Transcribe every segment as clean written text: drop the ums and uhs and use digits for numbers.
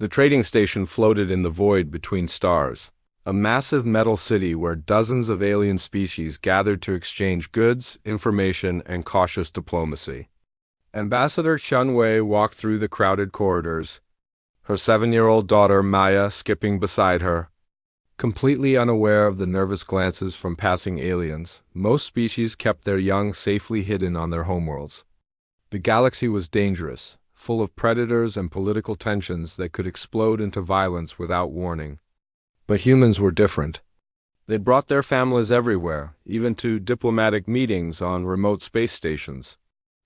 The trading station floated in the void between stars, a massive metal city where dozens of alien species gathered to exchange goods, information, and cautious diplomacy. Ambassador Chun Wei walked through the crowded corridors, her 7-year-old daughter Maya skipping beside her. Completely unaware of the nervous glances from passing aliens, most species kept their young safely hidden on their homeworlds. The galaxy was dangerous, full of predators and political tensions that could explode into violence without warning. But humans were different. They'd brought their families everywhere, even to diplomatic meetings on remote space stations.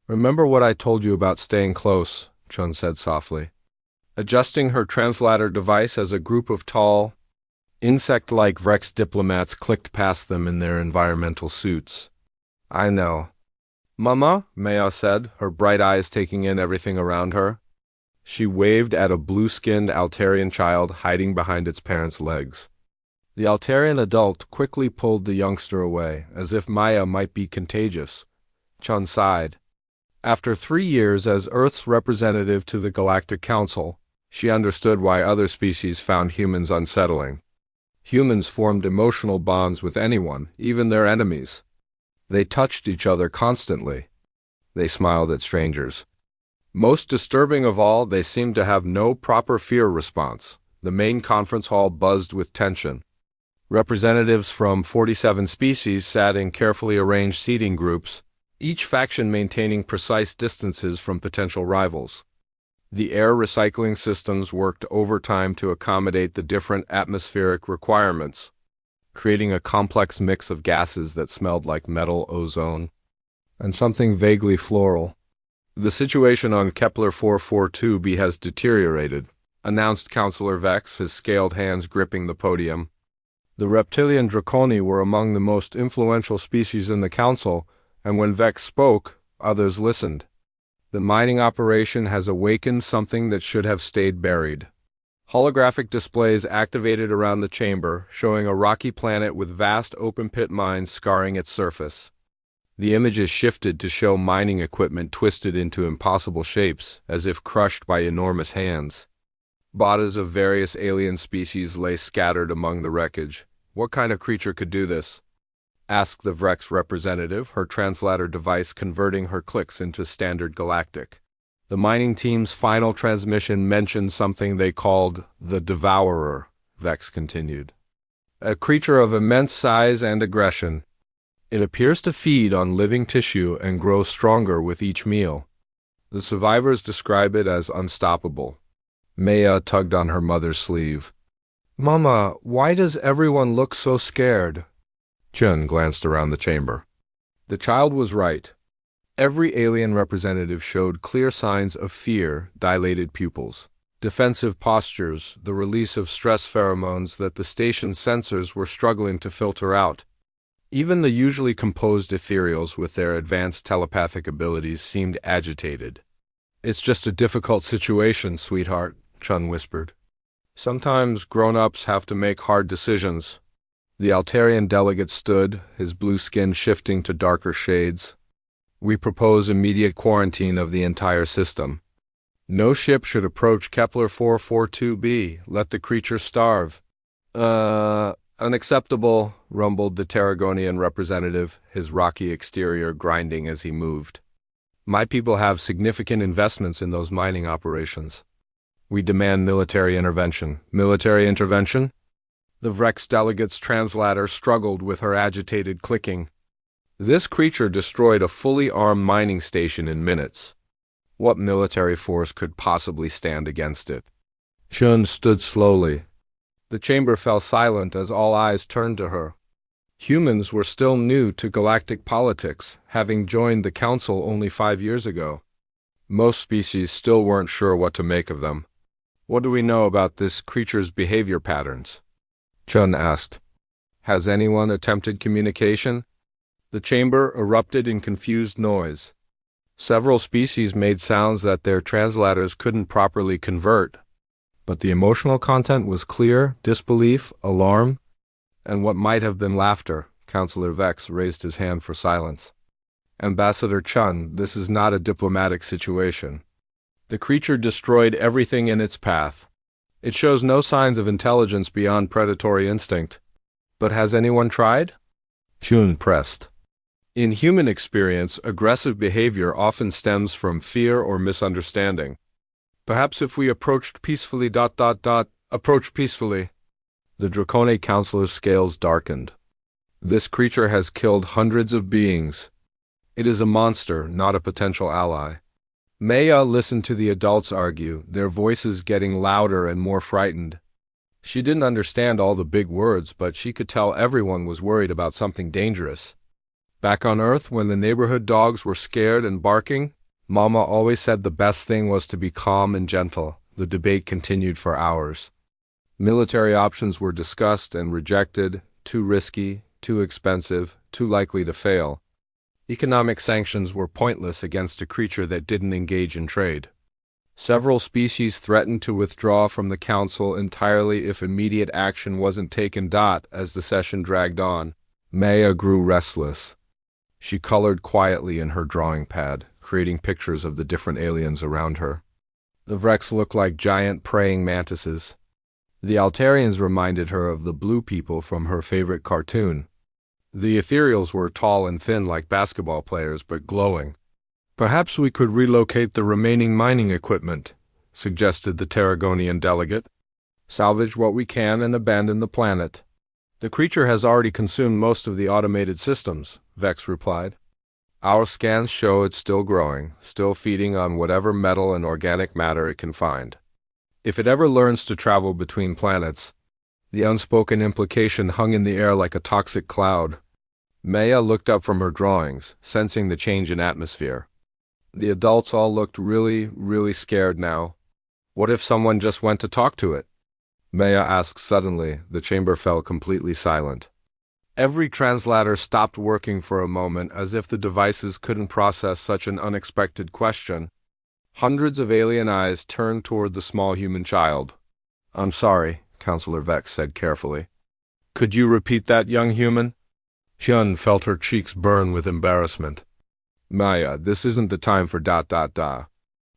"Remember what I told you about staying close," Chun said softly, adjusting her translator device as a group of tall, insect-like Vrex diplomats clicked past them in their environmental suits. "I know." "Mama," Maya said, her bright eyes taking in everything around her. She waved at a blue-skinned Altarian child hiding behind its parents' legs. The Altarian adult quickly pulled the youngster away, as if Maya might be contagious. Chun sighed. After 3 years as Earth's representative to the Galactic Council, she understood why other species found humans unsettling. Humans formed emotional bonds with anyone, even their enemies. They touched each other constantly. They smiled at strangers. Most disturbing of all, they seemed to have no proper fear response. The main conference hall buzzed with tension. Representatives from 47 species sat in carefully arranged seating groups, each faction maintaining precise distances from potential rivals. The air recycling systems worked overtime to accommodate the different atmospheric requirements, creating a complex mix of gases that smelled like metal ozone and something vaguely floral. "The situation on Kepler 442b has deteriorated," announced Counselor Vex, his scaled hands gripping the podium. The reptilian Draconi were among the most influential species in the Council, and when Vex spoke, others listened. "The mining operation has awakened something that should have stayed buried." Holographic displays activated around the chamber, showing a rocky planet with vast open-pit mines scarring its surface. The images shifted to show mining equipment twisted into impossible shapes, as if crushed by enormous hands. Bodies of various alien species lay scattered among the wreckage. "What kind of creature could do this?" asked the Vrex representative, her translator device converting her clicks into standard galactic. The mining team's final transmission mentioned something they called the Devourer, Vex continued. "A creature of immense size and aggression. It appears to feed on living tissue and grow stronger with each meal. The survivors describe it as unstoppable." Maya tugged on her mother's sleeve. "Mama, why does everyone look so scared?" Chun glanced around the chamber. The child was right. Every alien representative showed clear signs of fear, dilated pupils, defensive postures, the release of stress pheromones that the station's sensors were struggling to filter out. Even the usually composed ethereals with their advanced telepathic abilities seemed agitated. "It's just a difficult situation, sweetheart," Chun whispered. "Sometimes grown-ups have to make hard decisions." The Altarian delegate stood, his blue skin shifting to darker shades. "We propose immediate quarantine of the entire system. No ship should approach Kepler 442b. Let the creature starve." Unacceptable," rumbled the Tarragonian representative, his rocky exterior grinding as he moved. "My people have significant investments in those mining operations. We demand military intervention." "Military intervention?" The Vrex delegate's translator struggled with her agitated clicking. This creature destroyed a fully armed mining station in minutes. What military force could possibly stand against it? Chun stood slowly. The chamber fell silent as all eyes turned to her. Humans were still new to galactic politics, having joined the Council only 5 years ago. Most species still weren't sure what to make of them. "What do we know about this creature's behavior patterns?" Chun asked. "Has anyone attempted communication?" The chamber erupted in confused noise. Several species made sounds that their translators couldn't properly convert, but the emotional content was clear: disbelief, alarm, and what might have been laughter. Counselor Vex raised his hand for silence. "Ambassador Chun, this is not a diplomatic situation. The creature destroyed everything in its path. It shows no signs of intelligence beyond predatory instinct. But has anyone tried? Chun pressed. In human experience, aggressive behavior often stems from fear or misunderstanding. Perhaps if we approached peacefully. Approach peacefully. The Draconic counselor's scales darkened. This creature has killed hundreds of beings. It is a monster, not a potential ally. Maya listened to the adults argue, their voices getting louder and more frightened. She didn't understand all the big words, but she could tell everyone was worried about something dangerous. Back on Earth, when the neighborhood dogs were scared and barking, Mama always said the best thing was to be calm and gentle. The debate continued for hours. Military options were discussed and rejected, too risky, too expensive, too likely to fail. Economic sanctions were pointless against a creature that didn't engage in trade. Several species threatened to withdraw from the council entirely if immediate action wasn't taken. As the session dragged on, Maya grew restless. She colored quietly in her drawing pad, creating pictures of the different aliens around her. The Vrex looked like giant praying mantises. The Altarians reminded her of the blue people from her favorite cartoon. The ethereals were tall and thin like basketball players, but glowing. Perhaps we could relocate the remaining mining equipment, suggested the Tarragonian delegate. Salvage what we can and abandon the planet. The creature has already consumed most of the automated systems, Vex replied. Our scans show it's still growing, still feeding on whatever metal and organic matter it can find. If it ever learns to travel between planets, the unspoken implication hung in the air like a toxic cloud. Maya looked up from her drawings, sensing the change in atmosphere. The adults all looked really scared now. What if someone just went to talk to it? Maya asked suddenly. The chamber fell completely silent. Every translator stopped working for a moment, as if the devices couldn't process such an unexpected question. Hundreds of alien eyes turned toward the small human child. I'm sorry, Counselor Vex said carefully. Could you repeat that, young human? Hyun felt her cheeks burn with embarrassment. Maya, this isn't the time for .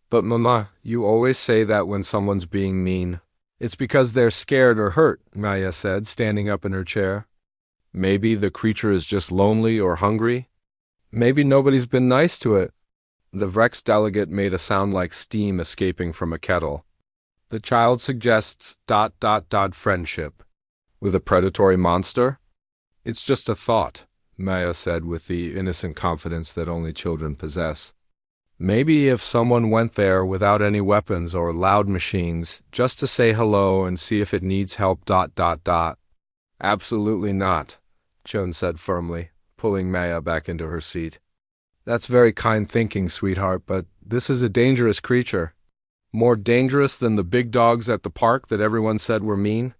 But Mama, you always say that when someone's being mean. It's because they're scared or hurt, Maya said, standing up in her chair. Maybe the creature is just lonely or hungry. Maybe nobody's been nice to it. The Vrex delegate made a sound like steam escaping from a kettle. The child suggests ... friendship. With a predatory monster? It's just a thought, Maya said with the innocent confidence that only children possess. Maybe if someone went there without any weapons or loud machines, just to say hello and see if it needs help ... Absolutely not, Chun said firmly, pulling Maya back into her seat. That's very kind thinking, sweetheart, but this is a dangerous creature. More dangerous than the big dogs at the park that everyone said were mean?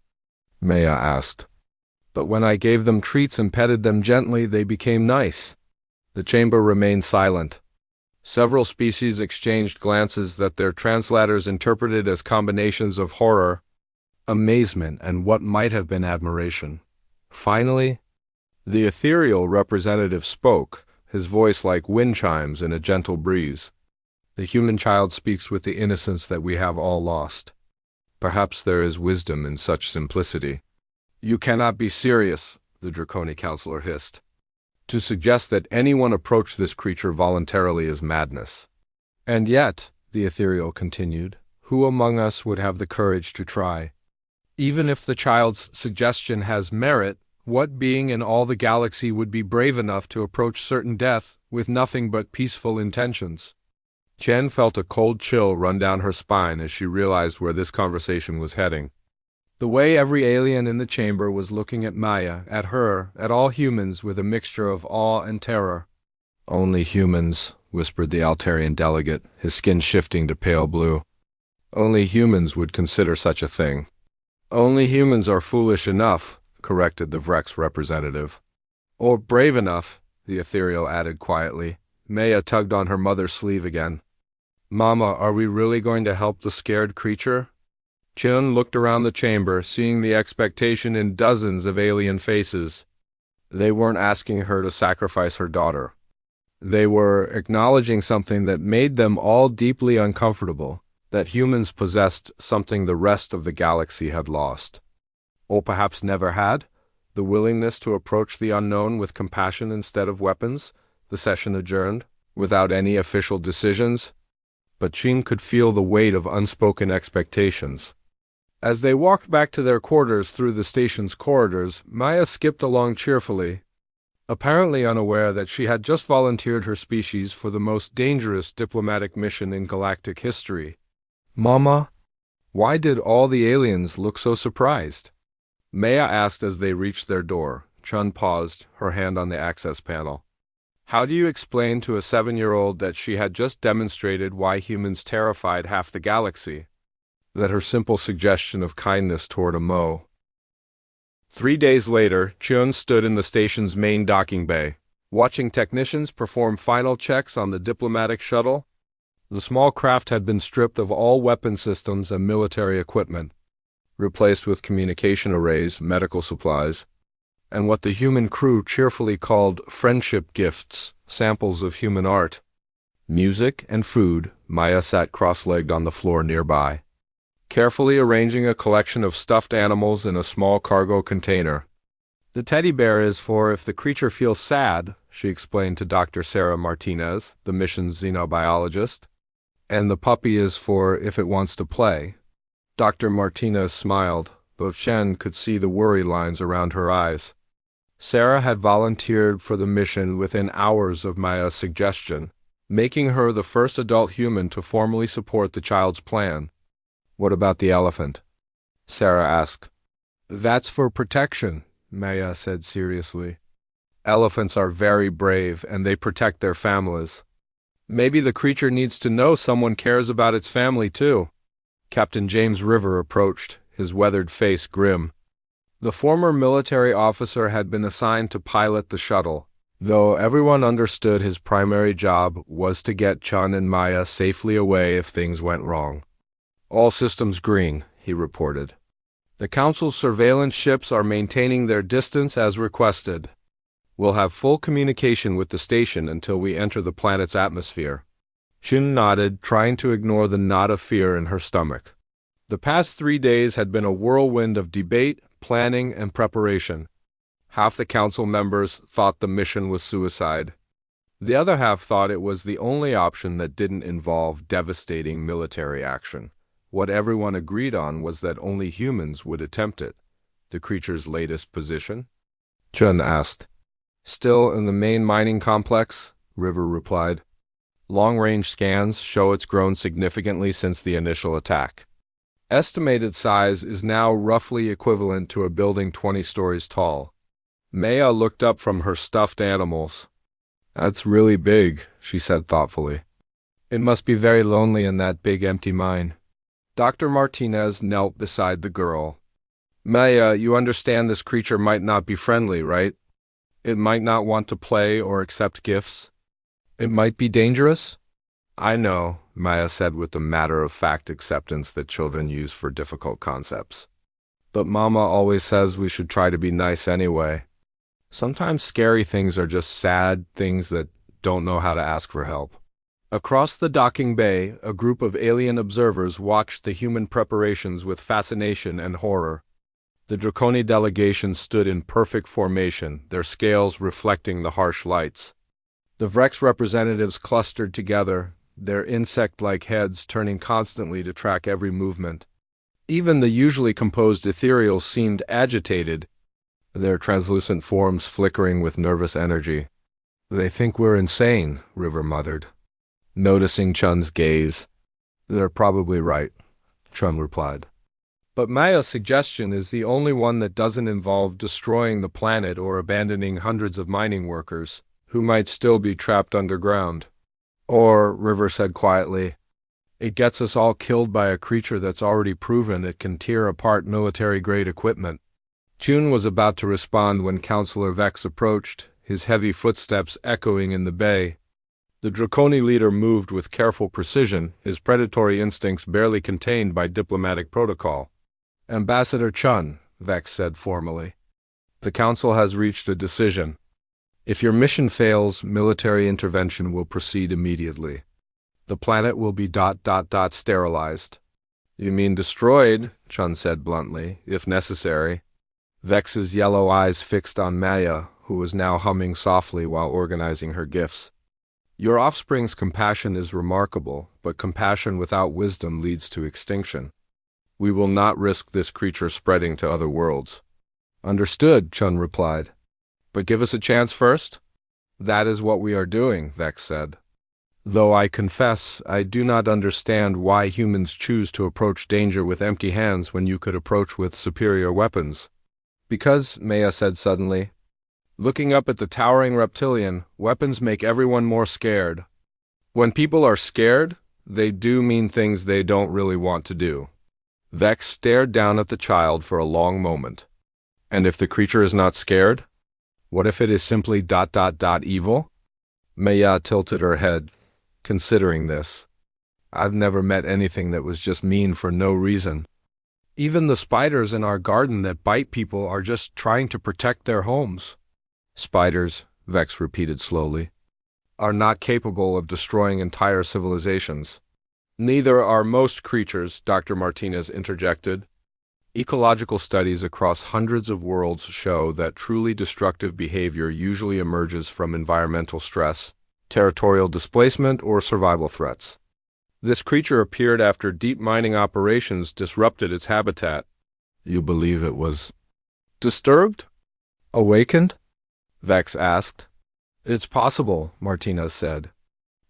Maya asked. But when I gave them treats and petted them gently, they became nice. The chamber remained silent. Several species exchanged glances that their translators interpreted as combinations of horror, amazement, and what might have been admiration. Finally, the ethereal representative spoke, his voice like wind chimes in a gentle breeze. The human child speaks with the innocence that we have all lost. Perhaps there is wisdom in such simplicity. You cannot be serious, the Draconic counselor hissed. To suggest that anyone approach this creature voluntarily is madness. And yet, the ethereal continued, who among us would have the courage to try? Even if the child's suggestion has merit, what being in all the galaxy would be brave enough to approach certain death with nothing but peaceful intentions? Chen felt a cold chill run down her spine as she realized where this conversation was heading. The way every alien in the chamber was looking at Maya, at her, at all humans with a mixture of awe and terror. Only humans, whispered the Altarian delegate, his skin shifting to pale blue. Only humans would consider such a thing. Only humans are foolish enough, corrected the Vrex representative. Or brave enough, the ethereal added quietly. Maya tugged on her mother's sleeve again. Mama, are we really going to help the scared creature? Chun looked around the chamber, seeing the expectation in dozens of alien faces. They weren't asking her to sacrifice her daughter. They were acknowledging something that made them all deeply uncomfortable. That humans possessed something the rest of the galaxy had lost. Or perhaps never had? The willingness to approach the unknown with compassion instead of weapons? The session adjourned, without any official decisions. But Jean could feel the weight of unspoken expectations. As they walked back to their quarters through the station's corridors, Maya skipped along cheerfully, apparently unaware that she had just volunteered her species for the most dangerous diplomatic mission in galactic history. "Mama, why did all the aliens look so surprised?" Maya asked as they reached their door. Chun paused, her hand on the access panel. How do you explain to a 7-year-old that she had just demonstrated why humans terrified half the galaxy? That her simple suggestion of kindness toward a Mo. 3 days later, Chun stood in the station's main docking bay, watching technicians perform final checks on the diplomatic shuttle. The small craft had been stripped of all weapon systems and military equipment, replaced with communication arrays, medical supplies, and what the human crew cheerfully called friendship gifts, samples of human art. Music and food. Maya sat cross-legged on the floor nearby, carefully arranging a collection of stuffed animals in a small cargo container. The teddy bear is for if the creature feels sad, she explained to Dr. Sarah Martinez, the mission's xenobiologist, and the puppy is for if it wants to play. Dr. Martinez smiled, though Chen could see the worry lines around her eyes. Sarah had volunteered for the mission within hours of Maya's suggestion, making her the first adult human to formally support the child's plan. What about the elephant? Sarah asked. That's for protection, Maya said seriously. Elephants are very brave and they protect their families. Maybe the creature needs to know someone cares about its family too. Captain James River approached, his weathered face grim. The former military officer had been assigned to pilot the shuttle, though everyone understood his primary job was to get Chun and Maya safely away if things went wrong. All systems green, he reported. The Council's surveillance ships are maintaining their distance as requested. We'll have full communication with the station until we enter the planet's atmosphere. Chun nodded, trying to ignore the knot of fear in her stomach. The past 3 days had been a whirlwind of debate, planning, and preparation. Half the council members thought the mission was suicide. The other half thought it was the only option that didn't involve devastating military action. What everyone agreed on was that only humans would attempt it. The creature's latest position? Chun asked. Still in the main mining complex, River replied. Long-range scans show it's grown significantly since the initial attack. Estimated size is now roughly equivalent to a building 20 stories tall. Maya looked up from her stuffed animals. That's really big, she said thoughtfully. It must be very lonely in that big empty mine. Dr. Martinez knelt beside the girl. Maya, you understand this creature might not be friendly, right? It might not want to play or accept gifts. It might be dangerous? I know, Maya said with the matter-of-fact acceptance that children use for difficult concepts. But Mama always says we should try to be nice anyway. Sometimes scary things are just sad things that don't know how to ask for help. Across the docking bay, a group of alien observers watched the human preparations with fascination and horror. The Draconi delegation stood in perfect formation, their scales reflecting the harsh lights. The Vrex representatives clustered together, their insect-like heads turning constantly to track every movement. Even the usually composed ethereals seemed agitated, their translucent forms flickering with nervous energy. They think we're insane, River muttered, noticing Chun's gaze. They're probably right, Chun replied. But Maya's suggestion is the only one that doesn't involve destroying the planet or abandoning hundreds of mining workers, who might still be trapped underground. Or, River said quietly, it gets us all killed by a creature that's already proven it can tear apart military-grade equipment. Chun was about to respond when Counselor Vex approached, his heavy footsteps echoing in the bay. The Draconi leader moved with careful precision, his predatory instincts barely contained by diplomatic protocol. Ambassador Chun, Vex said formally, the Council has reached a decision. If your mission fails, military intervention will proceed immediately. The planet will be sterilized. You mean destroyed, Chun said bluntly, if necessary. Vex's yellow eyes fixed on Maya, who was now humming softly while organizing her gifts. Your offspring's compassion is remarkable, but compassion without wisdom leads to extinction. We will not risk this creature spreading to other worlds. Understood, Chun replied. But give us a chance first? That is what we are doing, Vex said. Though I confess, I do not understand why humans choose to approach danger with empty hands when you could approach with superior weapons. Because, Maya said suddenly, looking up at the towering reptilian, weapons make everyone more scared. When people are scared, they do mean things they don't really want to do. Vex stared down at the child for a long moment. And if the creature is not scared? What if it is simply evil? Maya tilted her head, considering this. I've never met anything that was just mean for no reason. Even the spiders in our garden that bite people are just trying to protect their homes. Spiders, Vex repeated slowly, are not capable of destroying entire civilizations. Neither are most creatures, Dr. Martinez interjected. Ecological studies across hundreds of worlds show that truly destructive behavior usually emerges from environmental stress, territorial displacement, or survival threats. This creature appeared after deep mining operations disrupted its habitat. You believe it was disturbed? Awakened? Vex asked. It's possible, Martinez said.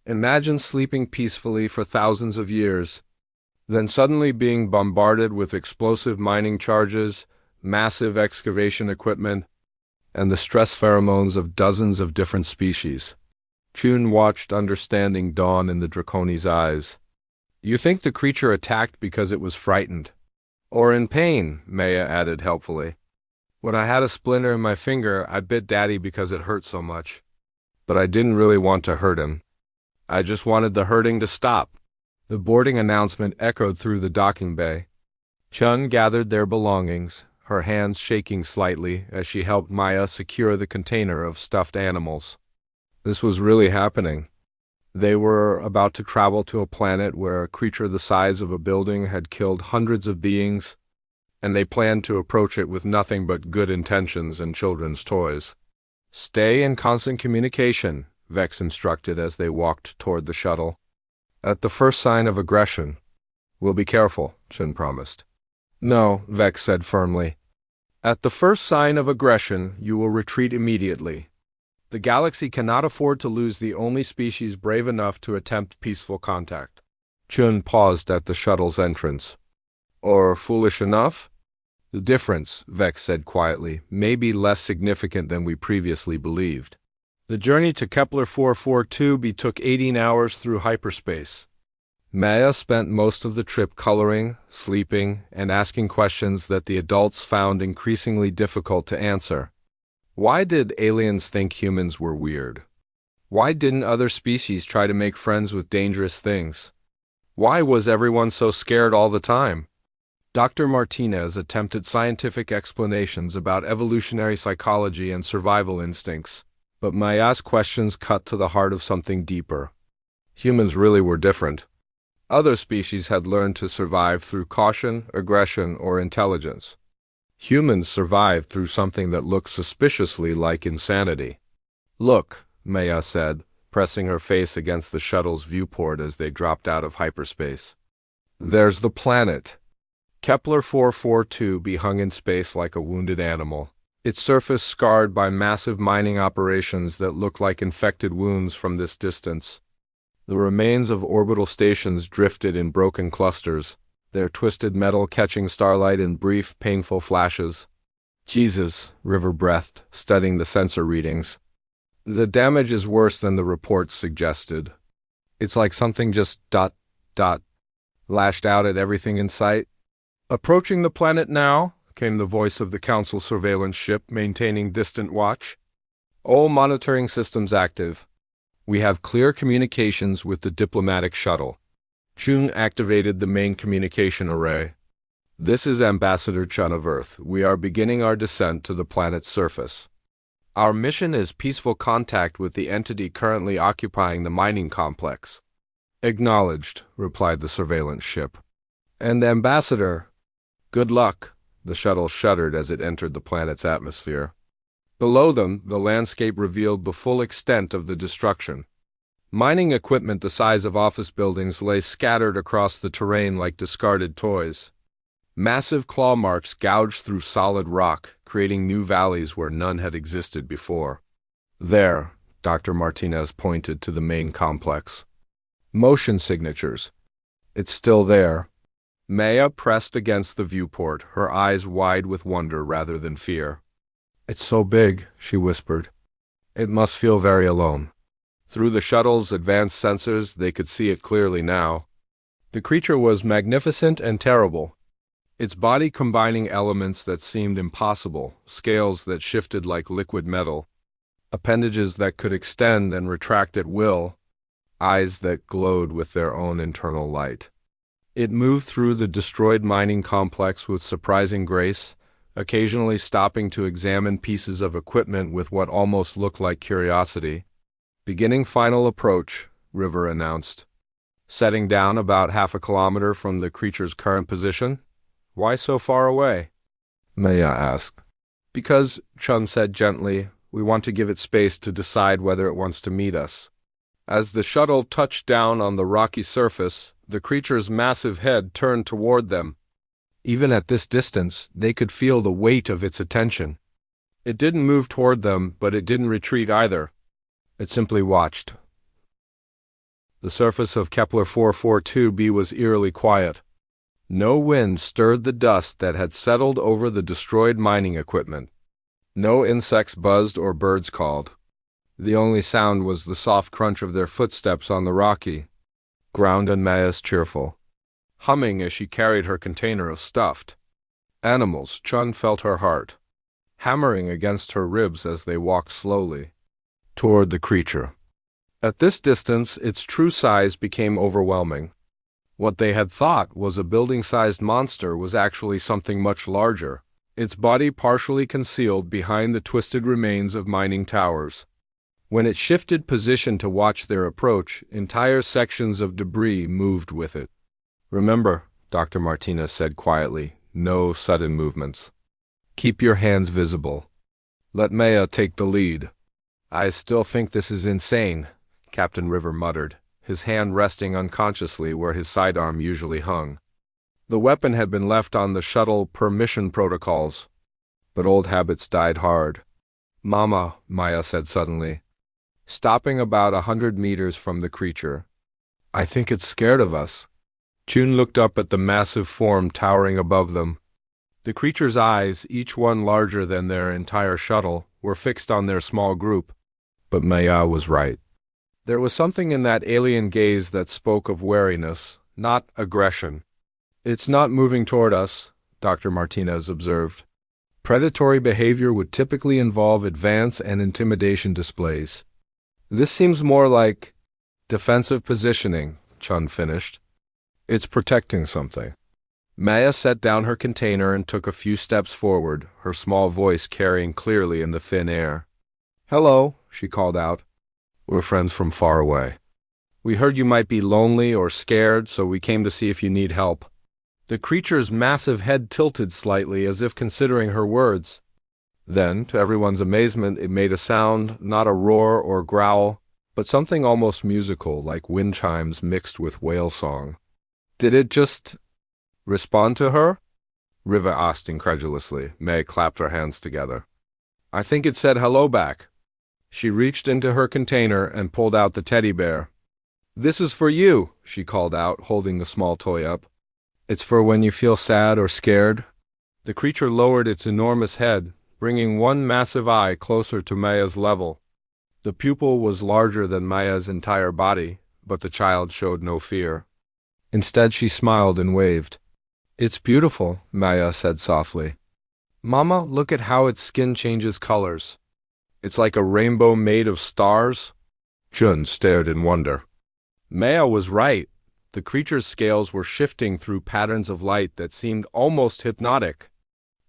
Imagine sleeping peacefully for thousands of years, then suddenly being bombarded with explosive mining charges, massive excavation equipment, and the stress pheromones of dozens of different species. Chun watched understanding dawn in the Draconi's eyes. You think the creature attacked because it was frightened? Or in pain, Maya added helpfully. When I had a splinter in my finger, I bit Daddy because it hurt so much. But I didn't really want to hurt him. I just wanted the hurting to stop. The boarding announcement echoed through the docking bay. Chun gathered their belongings, her hands shaking slightly as she helped Maya secure the container of stuffed animals. This was really happening. They were about to travel to a planet where a creature the size of a building had killed hundreds of beings, and they planned to approach it with nothing but good intentions and children's toys. Stay in constant communication, Vex instructed as they walked toward the shuttle. At the first sign of aggression. We'll be careful, Chun promised. No, Vex said firmly. At the first sign of aggression, you will retreat immediately. The galaxy cannot afford to lose the only species brave enough to attempt peaceful contact. Chun paused at the shuttle's entrance. Or foolish enough? The difference, Vex said quietly, may be less significant than we previously believed. The journey to Kepler 442b took 18 hours through hyperspace. Maya spent most of the trip coloring, sleeping, and asking questions that the adults found increasingly difficult to answer. Why did aliens think humans were weird? Why didn't other species try to make friends with dangerous things? Why was everyone so scared all the time? Dr. Martinez attempted scientific explanations about evolutionary psychology and survival instincts, but Maya's questions cut to the heart of something deeper. Humans really were different. Other species had learned to survive through caution, aggression, or intelligence. Humans survived through something that looked suspiciously like insanity. Look, Maya said, pressing her face against the shuttle's viewport as they dropped out of hyperspace. There's the planet. Kepler 442b hung in space like a wounded animal, its surface scarred by massive mining operations that looked like infected wounds from this distance. The remains of orbital stations drifted in broken clusters, their twisted metal catching starlight in brief, painful flashes. Jesus, River breathed, studying the sensor readings. The damage is worse than the reports suggested. It's like something just lashed out at everything in sight. Approaching the planet now, came the voice of the Council surveillance ship maintaining distant watch. All monitoring systems active. We have clear communications with the diplomatic shuttle. Chun activated the main communication array. This is Ambassador Chun of Earth. We are beginning our descent to the planet's surface. Our mission is peaceful contact with the entity currently occupying the mining complex. Acknowledged, replied the surveillance ship. And Ambassador, good luck. The shuttle shuddered as it entered the planet's atmosphere. Below them, the landscape revealed the full extent of the destruction. Mining equipment the size of office buildings lay scattered across the terrain like discarded toys. Massive claw marks gouged through solid rock, creating new valleys where none had existed before. There, Dr. Martinez pointed to the main complex. Motion signatures. It's still there. Maya pressed against the viewport, her eyes wide with wonder rather than fear. It's so big, she whispered. It must feel very alone. Through the shuttle's advanced sensors, they could see it clearly now. The creature was magnificent and terrible, its body combining elements that seemed impossible, scales that shifted like liquid metal, appendages that could extend and retract at will, eyes that glowed with their own internal light. It moved through the destroyed mining complex with surprising grace, occasionally stopping to examine pieces of equipment with what almost looked like curiosity. Beginning final approach, River announced. Setting down about half a kilometer from the creature's current position. Why so far away? Maya asked. Because, Chun said gently, we want to give it space to decide whether it wants to meet us. As the shuttle touched down on the rocky surface, the creature's massive head turned toward them. Even at this distance, they could feel the weight of its attention. It didn't move toward them, but it didn't retreat either. It simply watched. The surface of Kepler 442b was eerily quiet. No wind stirred the dust that had settled over the destroyed mining equipment. No insects buzzed or birds called. The only sound was the soft crunch of their footsteps on the rocky ground, and Maya's cheerful humming as she carried her container of stuffed animals. Chun felt her heart hammering against her ribs as they walked slowly toward the creature. At this distance, its true size became overwhelming. What they had thought was a building-sized monster was actually something much larger, its body partially concealed behind the twisted remains of mining towers. When it shifted position to watch their approach, entire sections of debris moved with it. Remember, Dr. Martinez said quietly, no sudden movements. Keep your hands visible. Let Maya take the lead. I still think this is insane, Captain River muttered, his hand resting unconsciously where his sidearm usually hung. The weapon had been left on the shuttle per mission protocols, but old habits died hard. Mama, Maya said suddenly, stopping about 100 meters from the creature. I think it's scared of us. Chun looked up at the massive form towering above them. The creature's eyes, each one larger than their entire shuttle, were fixed on their small group. But Maya was right. There was something in that alien gaze that spoke of wariness, not aggression. It's not moving toward us, Dr. Martinez observed. Predatory behavior would typically involve advance and intimidation displays. This seems more like defensive positioning, Chun finished. It's protecting something. Maya set down her container and took a few steps forward, her small voice carrying clearly in the thin air. Hello, she called out. We're friends from far away. We heard you might be lonely or scared, so we came to see if you need help. The creature's massive head tilted slightly as if considering her words. Then, to everyone's amazement, it made a sound, not a roar or growl, but something almost musical, like wind chimes mixed with whale song. Did it just respond to her? Riva asked incredulously. May clapped her hands together. I think it said hello back. She reached into her container and pulled out the teddy bear. This is for you, she called out, holding the small toy up. It's for when you feel sad or scared. The creature lowered its enormous head, bringing one massive eye closer to Maya's level. The pupil was larger than Maya's entire body, but the child showed no fear. Instead, she smiled and waved. It's beautiful, Maya said softly. Mama, look at how its skin changes colors. It's like a rainbow made of stars. Chun stared in wonder. Maya was right. The creature's scales were shifting through patterns of light that seemed almost hypnotic.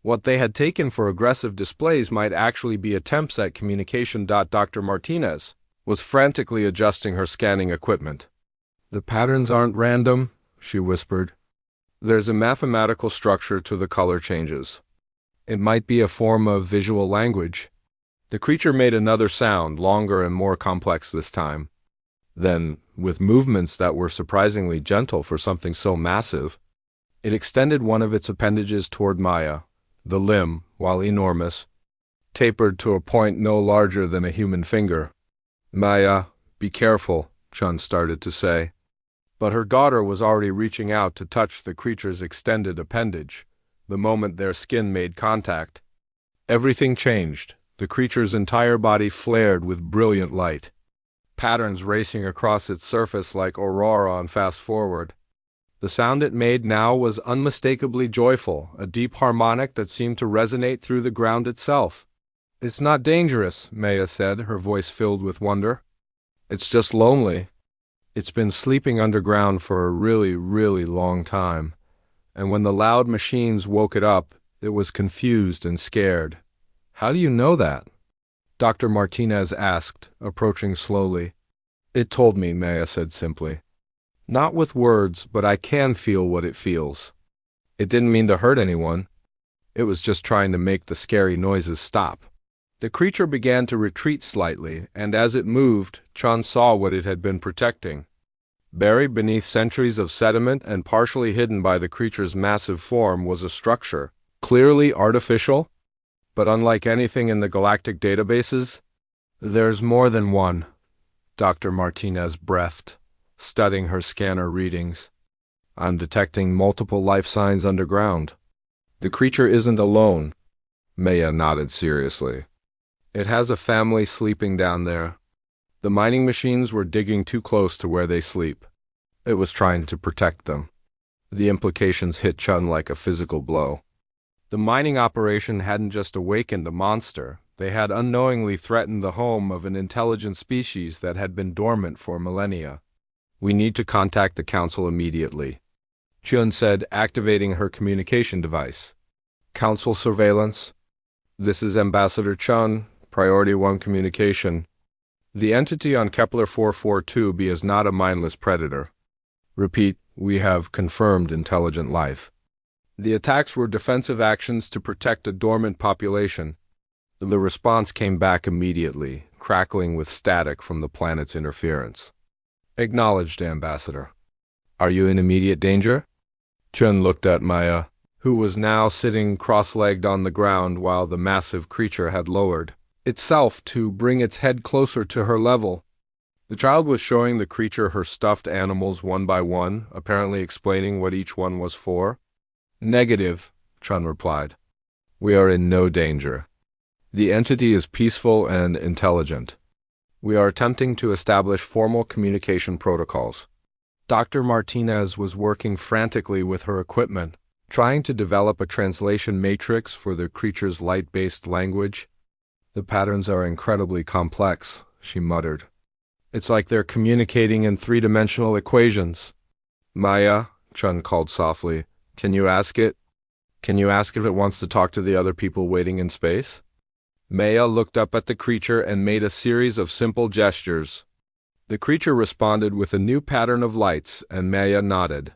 What they had taken for aggressive displays might actually be attempts at communication. Dr. Martinez was frantically adjusting her scanning equipment. The patterns aren't random, she whispered. There's a mathematical structure to the color changes. It might be a form of visual language. The creature made another sound, longer and more complex this time. Then, with movements that were surprisingly gentle for something so massive, it extended one of its appendages toward Maya. The limb, while enormous, tapered to a point no larger than a human finger. "Maya, be careful," Chun started to say. But her daughter was already reaching out to touch the creature's extended appendage, the moment their skin made contact. Everything changed. The creature's entire body flared with brilliant light, patterns racing across its surface like aurora on fast forward. The sound it made now was unmistakably joyful, a deep harmonic that seemed to resonate through the ground itself. "It's not dangerous," Maya said, her voice filled with wonder. "It's just lonely. It's been sleeping underground for a really, really long time, and when the loud machines woke it up, it was confused and scared." "How do you know that?" Dr. Martinez asked, approaching slowly. "It told me," Maya said simply. "Not with words, but I can feel what it feels. It didn't mean to hurt anyone. It was just trying to make the scary noises stop." The creature began to retreat slightly, and as it moved, Chun saw what it had been protecting. Buried beneath centuries of sediment and partially hidden by the creature's massive form was a structure, clearly artificial, but unlike anything in the galactic databases. "There's more than one," Dr. Martinez breathed, studying her scanner readings. "I'm detecting multiple life signs underground. The creature isn't alone." Maya nodded seriously. "It has a family sleeping down there. The mining machines were digging too close to where they sleep. It was trying to protect them." The implications hit Chun like a physical blow. The mining operation hadn't just awakened a monster, they had unknowingly threatened the home of an intelligent species that had been dormant for millennia. "We need to contact the Council immediately," Chun said, activating her communication device. "Council surveillance? This is Ambassador Chun, Priority 1 communication. The entity on Kepler 442b is not a mindless predator. Repeat, we have confirmed intelligent life. The attacks were defensive actions to protect a dormant population." The response came back immediately, crackling with static from the planet's interference. "Acknowledged, Ambassador." "Are you in immediate danger?" Chun looked at Maya, who was now sitting cross-legged on the ground while the massive creature had lowered itself to bring its head closer to her level. The child was showing the creature her stuffed animals one by one, apparently explaining what each one was for. "Negative," Chun replied. "We are in no danger. The entity is peaceful and intelligent. We are attempting to establish formal communication protocols." Dr. Martinez was working frantically with her equipment, trying to develop a translation matrix for the creature's light-based language. "The patterns are incredibly complex," she muttered. "It's like they're communicating in three-dimensional equations." "Maya," Chun called softly, Can you ask it if it wants to talk to the other people waiting in space?" Maya looked up at the creature and made a series of simple gestures. The creature responded with a new pattern of lights, and Maya nodded.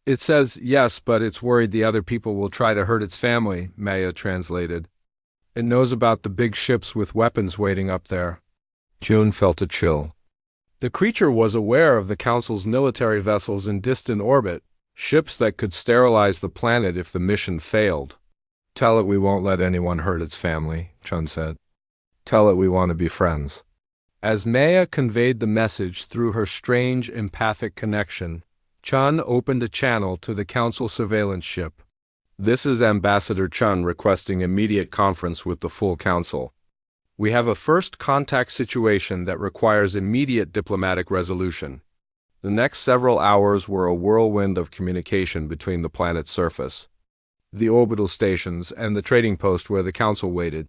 "It says yes, but it's worried the other people will try to hurt its family," Maya translated. "It knows about the big ships with weapons waiting up there." June felt a chill. The creature was aware of the Council's military vessels in distant orbit, ships that could sterilize the planet if the mission failed. "Tell it we won't let anyone hurt its family," Chun said. "Tell it we want to be friends." As Maya conveyed the message through her strange empathic connection, Chun opened a channel to the Council surveillance ship. "This is Ambassador Chun requesting immediate conference with the full Council. We have a first contact situation that requires immediate diplomatic resolution." The next several hours were a whirlwind of communication between the planet's surface, the orbital stations, and the trading post where the Council waited.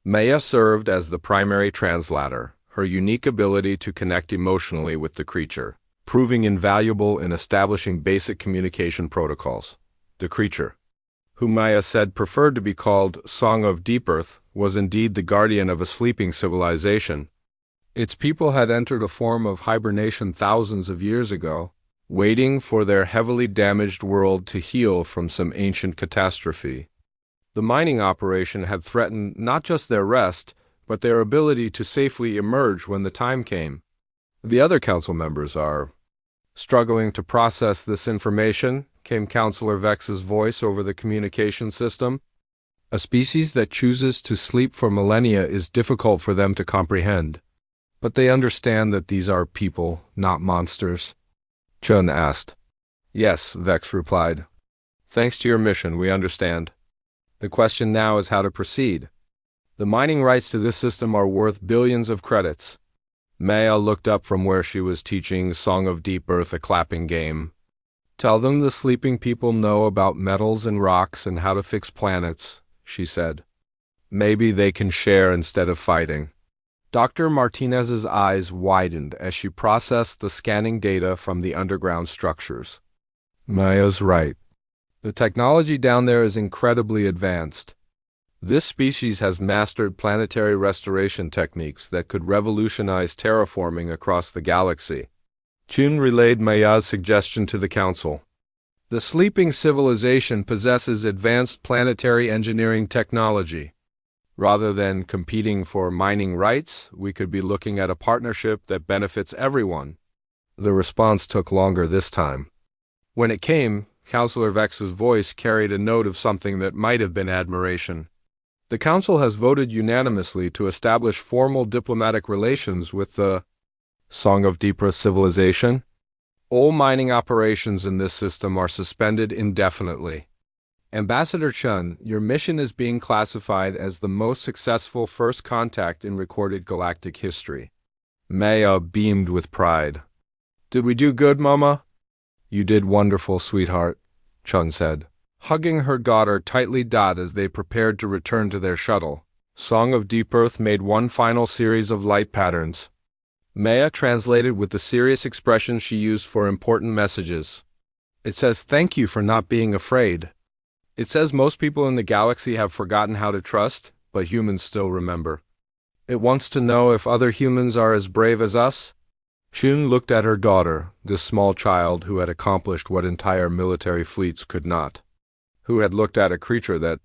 Maya served as the primary translator, her unique ability to connect emotionally with the creature, proving invaluable in establishing basic communication protocols. The creature, who Maya said preferred to be called Song of Deep Earth, was indeed the guardian of a sleeping civilization. Its people had entered a form of hibernation thousands of years ago, waiting for their heavily damaged world to heal from some ancient catastrophe. The mining operation had threatened not just their rest, but their ability to safely emerge when the time came. The other council members are struggling to process this information, came Councillor Vex's voice over the communication system. A species that chooses to sleep for millennia is difficult for them to comprehend. But they understand that these are people, not monsters. Chun asked. Yes, Vex replied. Thanks to your mission, we understand. The question now is how to proceed. The mining rights to this system are worth billions of credits. Maya looked up from where she was teaching Song of Deep Earth a clapping game. Tell them the sleeping people know about metals and rocks and how to fix planets, she said. Maybe they can share instead of fighting. Dr. Martinez's eyes widened as she processed the scanning data from the underground structures. Maya's right. The technology down there is incredibly advanced. This species has mastered planetary restoration techniques that could revolutionize terraforming across the galaxy. Chun relayed Maya's suggestion to the council. The sleeping civilization possesses advanced planetary engineering technology. Rather than competing for mining rights, we could be looking at a partnership that benefits everyone. The response took longer this time. When it came, Councillor Vex's voice carried a note of something that might have been admiration. The Council has voted unanimously to establish formal diplomatic relations with the Song of Deep Earth civilization. All mining operations in this system are suspended indefinitely. Ambassador Chun, your mission is being classified as the most successful first contact in recorded galactic history. Maya beamed with pride. Did we do good, Mama? You did wonderful, sweetheart, Chun said, hugging her daughter tightly. As they prepared to return to their shuttle, Song of Deep Earth made one final series of light patterns. Maya translated with the serious expression she used for important messages. It says, "Thank you for not being afraid." It says most people in the galaxy have forgotten how to trust, but humans still remember. It wants to know if other humans are as brave as us. Chun looked at her daughter, this small child who had accomplished what entire military fleets could not, who had looked at a creature that